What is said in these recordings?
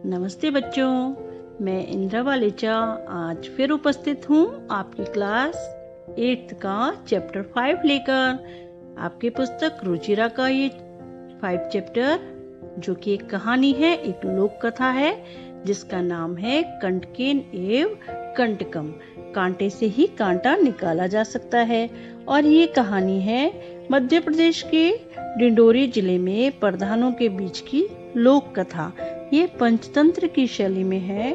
नमस्ते बच्चों, मैं इंद्रा वालेचा आज फिर उपस्थित हूँ आपकी क्लास 8th का चैप्टर 5 लेकर। आपकी पुस्तक रुचिरा का ये 5 चैप्टर जो कि एक कहानी है, एक लोक कथा है जिसका नाम है कंटकेन एव कंटकम। कांटे से ही कांटा निकाला जा सकता है। और ये कहानी है मध्य प्रदेश के डिंडोरी जिले में प्रधानों के बीच की लोक कथा। ये पंचतंत्र की शैली में है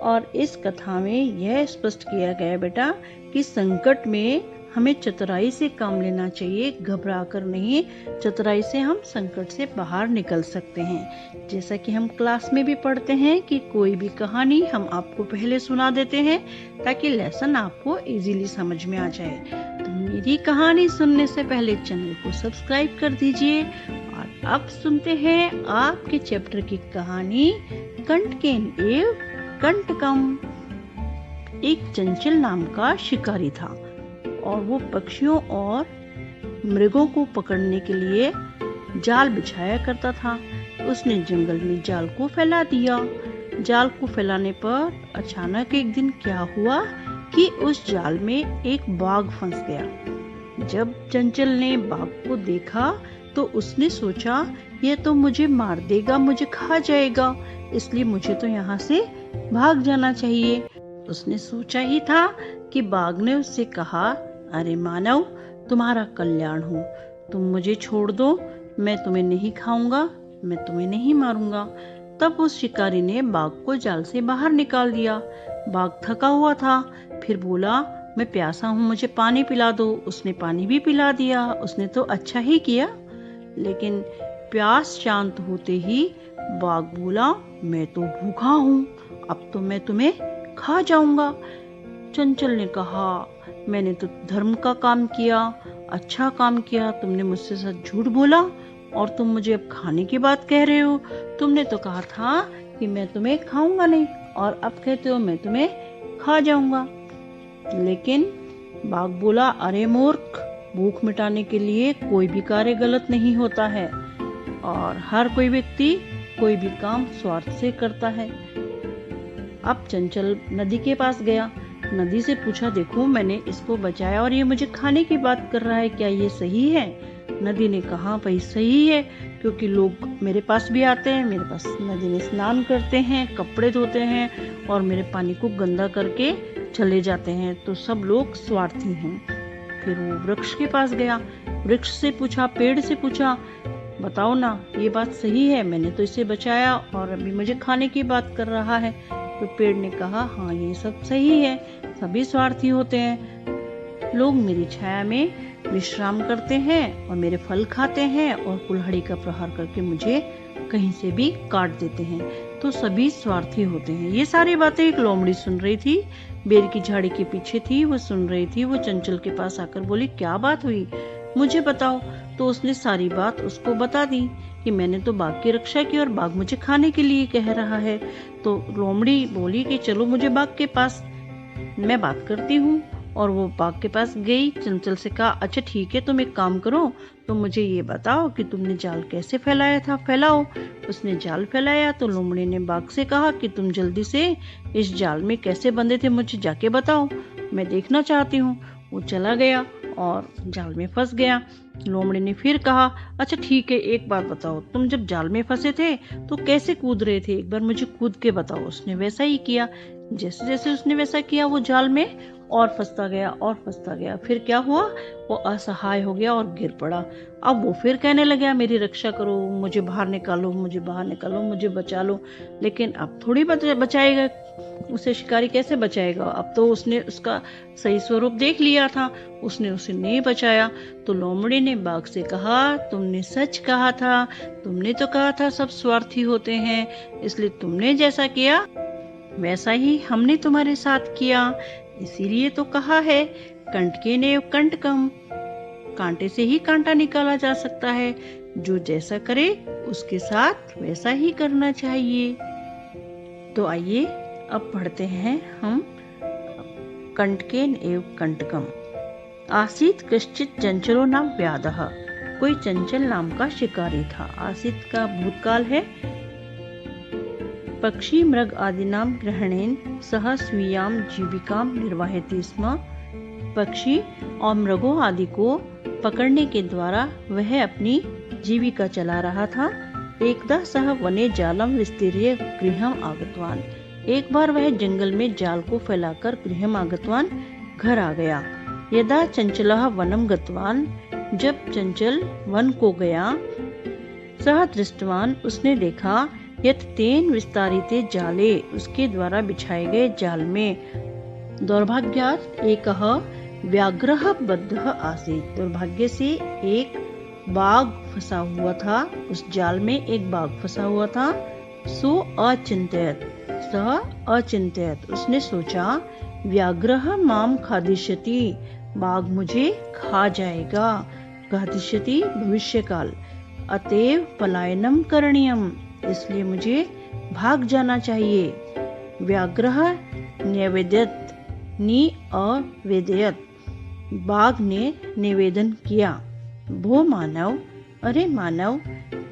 और इस कथा में यह स्पष्ट किया गया बेटा कि संकट में हमें चतुराई से काम लेना चाहिए, घबरा कर नहीं। चतुराई से हम संकट से बाहर निकल सकते हैं। जैसा कि हम क्लास में भी पढ़ते हैं कि कोई भी कहानी हम आपको पहले सुना देते हैं ताकि लेसन आपको इजीली समझ में आ जाए। तो मेरी कहानी सुनने से पहले चैनल को सब्सक्राइब कर दीजिए। और अब सुनते हैं आपके चैप्टर की कहानी कंटकेन एव कंटकम। एक चंचल नाम का शिकारी था और वो पक्षियों और मृगों को पकड़ने के लिए जाल बिछाया करता था। उसने जंगल में जाल को फैला दिया। जाल को फैलाने पर अचानक एक दिन क्या हुआ कि उस जाल में एक बाघ फंस गया। जब चंचल ने बाघ को देखा तो उसने सोचा यह तो मुझे मार देगा, मुझे खा जाएगा, इसलिए मुझे तो यहाँ से भाग जाना चाहिए। उसने सोचा ही था कि बाघ ने उससे कहा, अरे मानव, तुम्हारा कल्याण हो, तुम मुझे छोड़ दो, मैं तुम्हें नहीं खाऊंगा, मैं तुम्हें नहीं मारूंगा। तब उस शिकारी ने बाघ को जाल से बाहर निकाल दिया। बाघ थका हुआ था, फिर बोला, मैं प्यासा हूँ, मुझे पानी पिला दो। उसने पानी भी पिला दिया। उसने तो अच्छा ही किया, लेकिन प्यास शांत होते ही बाघ बोला, मैं तो भूखा हूँ, अब तो मैं तुम्हें खा जाऊंगा। चंचल ने कहा, मैंने तो धर्म का काम किया, अच्छा काम किया, तुमने मुझसे सच झूठ बोला और तुम मुझे अब खाने की बात कह रहे हो। तुमने तो कहा था कि मैं तुम्हें खाऊंगा नहीं और अब कहते हो मैं तुम्हें खा जाऊंगा। लेकिन बाघ बोला, अरे मूर्ख, भूख मिटाने के लिए कोई भी कार्य गलत नहीं होता है और हर कोई व्यक्ति कोई भी काम स्वार्थ से करता है। अब चंचल नदी के पास गया। नदी से पूछा, देखो मैंने इसको बचाया और ये मुझे खाने की बात कर रहा है, क्या ये सही है? नदी ने कहा, भाई सही है, क्योंकि लोग मेरे पास भी आते हैं, मेरे पास नदी में स्नान करते हैं, कपड़े धोते हैं और मेरे पानी को गंदा करके चले जाते हैं, तो सब लोग स्वार्थी हैं। फिर वो वृक्ष के पास गया। वृक्ष से पूछा, पेड़ से पूछा, बताओ ना, ये बात सही है? मैंने तो इसे बचाया और अभी मुझे खाने की बात कर रहा है। तो पेड़ ने कहा, हाँ ये सब सही है, सभी स्वार्थी होते हैं। लोग मेरी छाया में विश्राम करते हैं और मेरे फल खाते हैं और कुल्हाड़ी का प्रहार करके मुझे कहीं से भी काट देते हैं, तो सभी स्वार्थी होते हैं। ये सारी बातें एक लोमड़ी सुन रही थी, बेर की झाड़ी के पीछे थी, वो सुन रही थी। वो चंचल के पास आकर बोली, क्या बात हुई, मुझे बताओ। तो उसने सारी बात उसको बता दी कि मैंने तो बाघ की रक्षा की और बाघ मुझे खाने के लिए कह रहा है। तो लोमड़ी बोली कि चलो मुझे बाघ के पास, मैं बात करती हूँ। और वो बाघ के पास गई। चंचल से कहा, अच्छा ठीक है, तुम एक काम करो, तो मुझे ये बताओ कि तुमने जाल कैसे फैलाया था, फैलाओ। उसने जाल फैलाया तो लोमड़ी ने बाघ से कहा कि तुम जल्दी से इस जाल में कैसे बंधे थे मुझे जाके बताओ, मैं देखना चाहती हूँ। वो चला गया और जाल में फंस गया। लोमड़ी ने फिर कहा, अच्छा ठीक है, एक बात बताओ, तुम जब जाल में फंसे थे तो कैसे कूद रहे थे, एक बार मुझे कूद के बताओ। उसने वैसा ही किया। जैसे जैसे उसने वैसा किया, वो जाल में और फंसता गया और फंसता गया। फिर क्या हुआ, वो असहाय हो गया और गिर पड़ा। अब वो फिर कहने लगा, मेरी रक्षा करो, मुझे बाहर निकालो, मुझे बाहर निकालो, मुझे बचा लो। लेकिन अब थोड़ी बचाएगा उसे, शिकारी कैसे बचाएगा? अब तो उसने उसका सही स्वरूप देख लिया था, उसने उसे नहीं बचाया। तो लोमड़ी ने बाघ से कहा, तुमने सच कहा था, तुमने तो कहा था सब स्वार्थी होते हैं, इसलिए तुमने जैसा किया वैसा ही हमने तुम्हारे साथ किया, इसीलिए तो कहा है कंटकेन एव कंटकम, कांटे से ही कांटा निकाला जा सकता है, जो जैसा करे उसके साथ वैसा ही करना चाहिए। तो आइए अब पढ़ते हैं हम कंटकेन एव कंटकम। आसीत कश्चित चंचलो नाम व्याधः, कोई चंचल नाम का शिकारी था। आसीत का भूतकाल है, पक्षी मृग आदीनां ग्रहणेन सह स्वीयां जीविकां निर्वाहयति स्म। पक्षी और मृगों आदि को पकड़ने के द्वारा वह अपनी जीविका चला रहा था। एकदा सह वने जालं विस्तीर्य गृहम् आगतवान्। एक बार वह जंगल में जाल को फैलाकर गृहम् आगतवान्, घर आ गया। यदा चंचलः वनं गतवान्, जब चंचल वन को गया, सह दृष्टवान्, उसने देखा, यत् तेन विस्तारिते जाले, उसके द्वारा बिछाए गए जाल में दौर्भाग्यात् एकः व्याघ्रः बद्धः आसीत्। दुर्भाग्य से एक बाघ फंसा हुआ था। उस जाल में एक बाघ फंसा हुआ था। सो अचिंत्यत, सह अचिंत्यत, उसने सोचा, व्याघ्रः माम खादिष्यति, बाघ मुझे खा जाएगा। खादिष्यति भविष्यकाल, अतएव पलायनम करणीयम, इसलिए मुझे भाग जाना चाहिए। व्याघ्रः न्यवेदयत्, नि अवेदयत्, बाघ ने निवेदन किया, भो मानव, अरे मानव,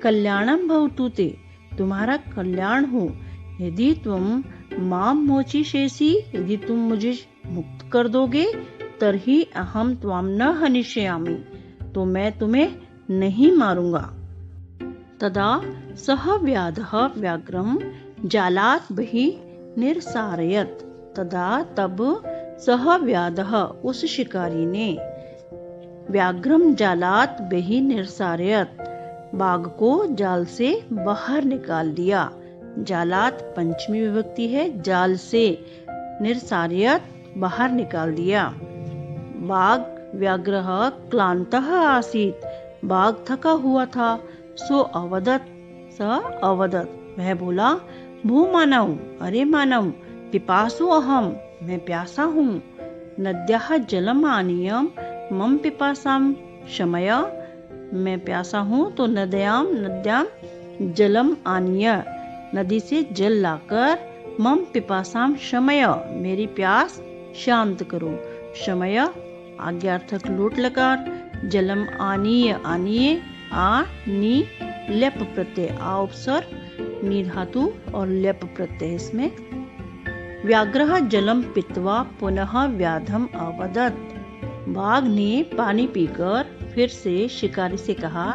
कल्याणम भवतु ते, तुम्हारा कल्याण हो। यदि तुम माम मोचिषेसि, यदि तुम मुझे मुक्त कर दोगे, तर्हि अहम त्वाम न हनिष्यामि, तो मैं तुम्हें नहीं मारूंगा। तदा सह व्याधः व्याघ्रम जालात् बहिः निरसारयत्, तदा तब सह व्याधः, उस शिकारी ने, व्याघ्रम जालात् बहिः निरसारयत्, बाघ को जाल से बाहर निकाल दिया। जालात पंचमी विभक्ति है, जाल से, निरसारयत्, बाहर निकाल दिया। बाघ व्याघ्रः क्लान्तः आसीत्, बाघ थका हुआ था। सो अवदत्, स अवदत्, वह बोला, भो मानव, अरे मानव, पिपासु अहम, मैं प्यासा हूँ। नद्याः जलम आनीय मम पिपासां शमय, मैं प्यासा हूँ तो नद्यां जलम आनीय, नदी से जल लाकर, मम पिपासां शमय, मेरी प्यास शांत करो। शमय आज्ञार्थक लोट लकार, जलम आनीय, आनीय, आ नी लेप प्रत्यय, आ उपसर, नी धातु और लेप प्रत्यय इसमें। व्याघ्रः जलम पीत्वा पुनः व्याधम अवदत्, बाघ ने पानी पीकर फिर से शिकारी से कहा,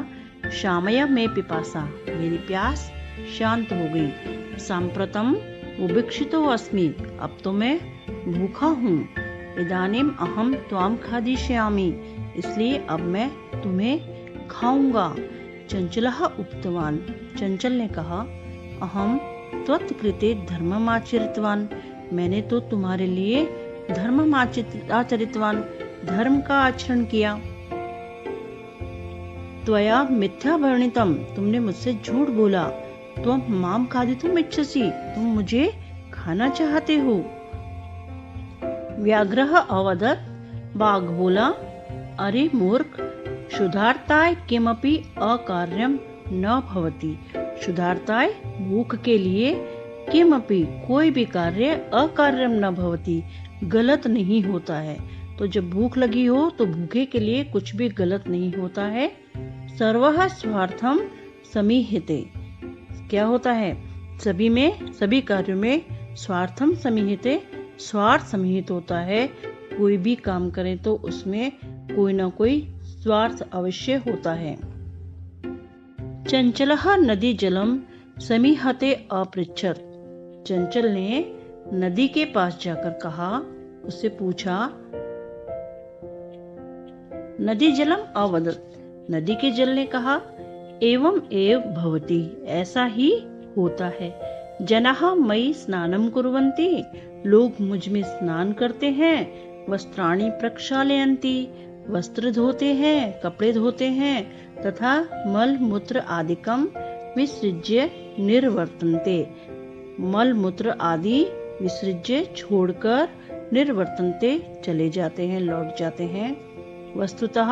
शामय में पिपासा, मेरी प्यास शांत हो गई। सांप्रतम उपेक्षितो अस्मि, अब तो मैं भूखा हूँ। इदानीम अहम त्वाम खादिष्यामि, इसलिए अब मैं तुम्हें खाऊंगा। चंचलः उक्तवान्, चंचल ने कहा, अहम त्वत्कृते धर्ममाचरितवान्, मैंने तो तुम्हारे लिए धर्ममाचरितवान्, धर्म का आचरण किया। त्वया मिथ्या वर्णितम, तुमने मुझसे झूठ बोला। त्वम माम खादितुम इच्छसि, तुम मुझे खाना चाहते हो। व्याघ्रः अवदत्, बाघ बोला, अरे मूर्ख, क्षुधार्ताय किमपि अकार्यम न भवति, क्षुधार्ताय भूख के लिए, किमपि कोई भी कार्य, अकार्यम न भवति, गलत नहीं होता है। तो जब भूख लगी हो तो भूखे के लिए कुछ भी गलत नहीं होता है। सर्वः स्वार्थम समीहिते, क्या होता है, सभी कार्यों में स्वार्थम समीहिते, स्वार्थ समीहित होता है। कोई भी काम करें तो उसमें कोई ना कोई स्वार्थ अवश्य होता है। चंचलः नदी जलम समीहते अपृच्छत्, चंचल ने नदी के पास जाकर कहा, उससे पूछा, नदी जलम अवदत्, नदी के जल ने कहा, एवं एव भवति, ऐसा ही होता है। जनाः मयि स्नानं कुर्वन्ति, लोग मुझ में स्नान करते हैं। वस्त्राणि प्रक्षालयन्ति, वस्त्र धोते हैं, कपड़े धोते हैं, तथा मल मूत्र आदिकम विसृज्य निर्वर्तन्ते, मल मूत्र आदि विसृज्य छोड़कर निर्वर्तन्ते चले जाते हैं, लौट जाते हैं। वस्तुतः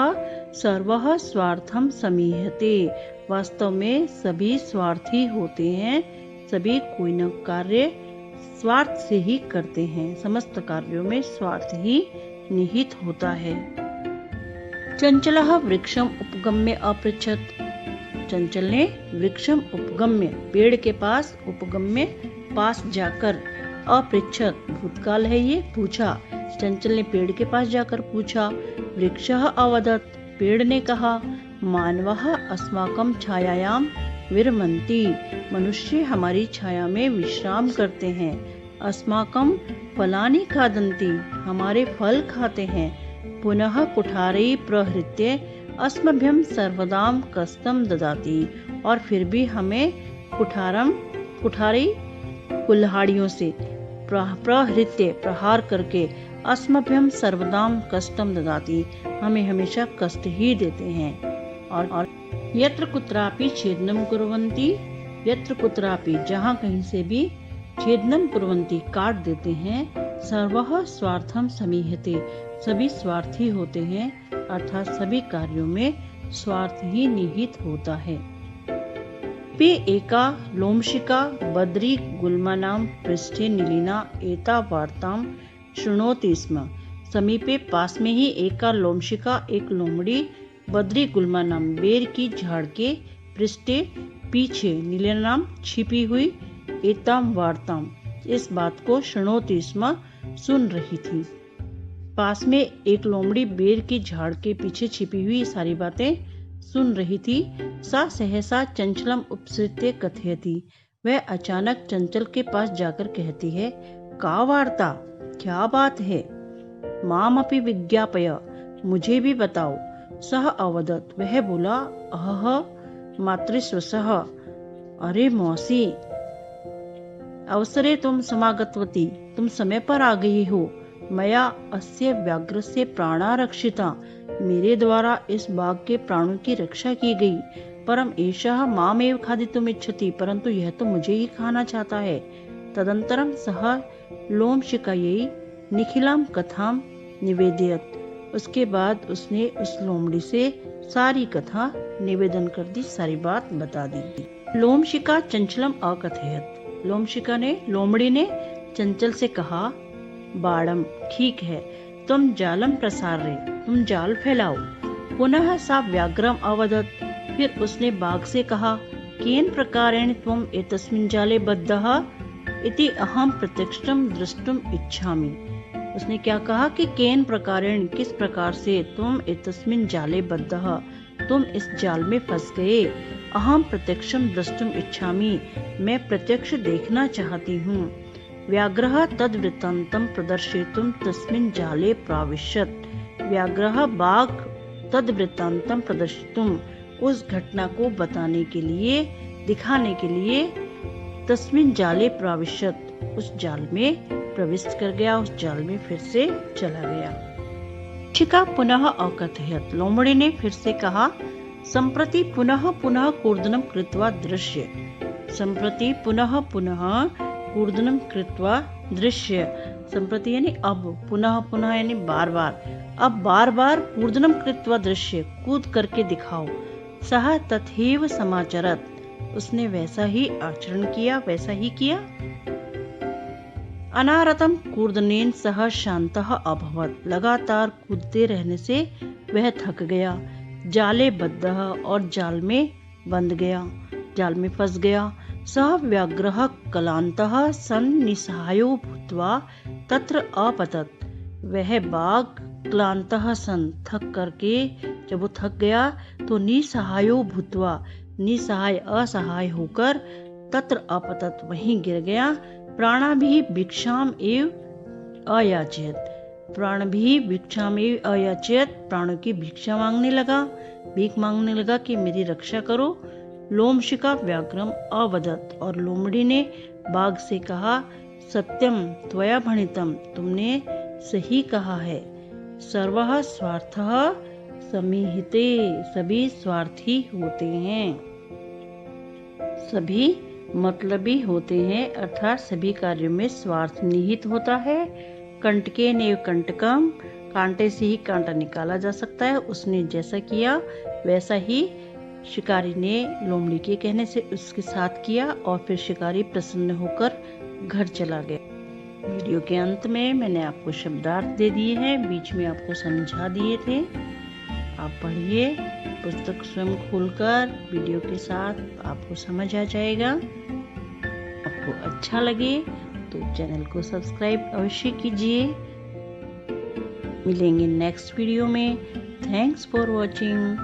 सर्वः स्वार्थम समीहते, वास्तव में सभी स्वार्थी होते हैं, सभी कोई न कार्य स्वार्थ से ही करते हैं, समस्त कार्यों में स्वार्थ ही निहित होता है। चंचलः वृक्षम उपगम्य अपृच्छत्, चंचल ने वृक्षम उपगम्य, पेड़ के पास उपगम्य पास जाकर अपृच्छत, भूतकाल है ये, पूछा। चंचल ने पेड़ के पास जाकर पूछा। वृक्षः अवदत्, पेड़ ने कहा। मानवः अस्माकं छायायां विरमन्ति, मनुष्य हमारी छाया में विश्राम करते हैं। अस्माकं फलानि खादन्ति, हमारे फल खाते हैं। पुनः कुठारै प्रहृत्य अस्मभ्यं सर्वदां कष्टं ददाति, और फिर भी हमें कुठारै कुल्हाड़ियों से प्रहृत्य प्रहार करके अस्मभ्यं सर्वदां कष्टं ददाति, हमें हमेशा कष्ट ही देते हैं। और यत्र कुत्रापि छेदनं कुर्वन्ति, यत्र कुत्रापि जहाँ कहीं से भी, छेदनं कुर्वन्ति काट देते हैं, सर्वः स्वार्थं समीहते, सभी स्वार्थी होते हैं, अर्थात सभी कार्यों में स्वार्थ ही निहित होता है। पे एका लोमशिका बद्री गुल्मानां पृष्ठे नीलिना एता वार्तां शृणोति स्म। समीपे पास में ही एका लोमशिका, एक लोमड़ी, बद्री गुल्मा नाम बेर की झाड़ के पृष्ठे पीछे, नीलिना नाम छिपी हुई, एताम वार्ताम इस बात को, शृणोति स्म सुन रही थी। पास में एक लोमड़ी बेर की झाड़ के पीछे छिपी हुई सारी बातें सुन रही थी। सा सहसा चंचलम उपसृत्य कथयति, वह अचानक चंचल के पास जाकर कहती है। का वार्ता, क्या बात है। मामपि विज्ञापय, मुझे भी बताओ। सह अवदत्, वह बोला। अहह मातृस्वसः, अरे मौसी, अवसरे तुम समागतवती, तुम समय पर आ गई हो। मया अस्य व्याघ्रस्य प्राणा रक्षिता, मेरे द्वारा इस बाघ के प्राणों की रक्षा की गई। परम एषः मामेव खादितुम् इच्छति, परंतु यह तो मुझे ही खाना चाहता है। तदंतरम सह लोमशिकायै निखिलां कथां निवेदयत्, उसके बाद उसने उस लोमड़ी से सारी कथा निवेदन कर दी, सारी बात बता दी। लोमशिका चंचलम अकथयत्, लोमड़ी ने चंचल से कहा। बाड़म, ठीक है, तुम जालम प्रसार्य, तुम जाल फैलाओ। पुनः सा व्याघ्रम अवदत्, फिर उसने बाघ से कहा। केन प्रकारेण त्वम एतस्मिन् जाले बद्धः इति अहम प्रत्यक्षं द्रष्टुम इच्छामि। उसने क्या कहा कि केन प्रकारेण, किस प्रकार से, तुम एतस्मिन् जाले बद्धः, तुम इस जाल में फंस गए। अहम प्रत्यक्षम द्रष्टुम इच्छामि, मैं प्रत्यक्ष देखना चाहती हूँ। व्याघ्रः तद्वृत्तान्तं प्रदर्शयितुं तस्मिन् जाले प्राविशत्, व्याघ्रः बाघ तद्वृत्तान्तं प्रदर्शितुं, उस घटना को बताने के लिए, दिखाने के लिए, तस्मिन् जाले प्राविशत्, उस जाल में प्रविष्ट कर गया, उस जाल में फिर से चला गया। शिका पुनः अकथयत्, लोमड़ी ने फिर से कहा। संप्रति पुनः पुनः कूर्दनं कृत्वा दृश्य, संप्रति पुनः पुनः कूर्दनं कृत्वा दृश्य, संप्रति यानी अब, पुनः पुनः यानी बार बार, अब बार बार कूर्दनं कृत्वा दृश्य, कूद करके दिखाओ। सह तथैव समाचरत्, उसने वैसा ही आचरण किया, वैसा ही किया। अनारतं कूर्दनेन सह शान्तः अभवत्, लगातार कूदते रहने से वह थक गया। जाले बद्धः, और जाल में बंध गया, जाल में फंस गया। सह व्याघ्रः क्लान्तः सन् निस्सहायो भूत्वा तत्र अपतत्, वह बाघ क्लान्तः सन्, थक करके, जब वो थक गया तो निस्सहायो भूत्वा, निस्सहाय असहाय होकर, तत्र अपतत्, वहीं गिर गया। प्राणाभिः भिक्षाम एव अयाचयत्, प्राण भी भिक्षाम एव अयाचयत्, प्राणों की भिक्षा मांगने लगा, भीख मांगने लगा कि मेरी रक्षा करो। लोमशिका व्याघ्रम अवदत्, और लोमड़ी ने बाघ से कहा। सत्यम त्वया भणितम, तुमने सही कहा है। सर्वः स्वार्थः समीहिते, सभी स्वार्थी होते हैं, सभी मतलबी होते हैं, अर्थात सभी कार्यों में स्वार्थ निहित होता है। कंटके नेव कंटकम, कांटे से ही कांटा निकाला जा सकता है। उसने जैसा किया वैसा ही शिकारी ने लोमड़ी के कहने से उसके साथ किया, और फिर शिकारी प्रसन्न होकर घर चला गया। वीडियो के अंत में मैंने आपको शब्दार्थ दे दिए हैं, बीच में आपको समझा दिए थे। आप पढ़िए, पुस्तक स्वयं खोलकर वीडियो के साथ आपको समझ आ जाएगा। आपको अच्छा लगे तो चैनल को सब्सक्राइब अवश्य कीजिए। मिलेंगे नेक्स्ट वीडियो में। Thanks for watching.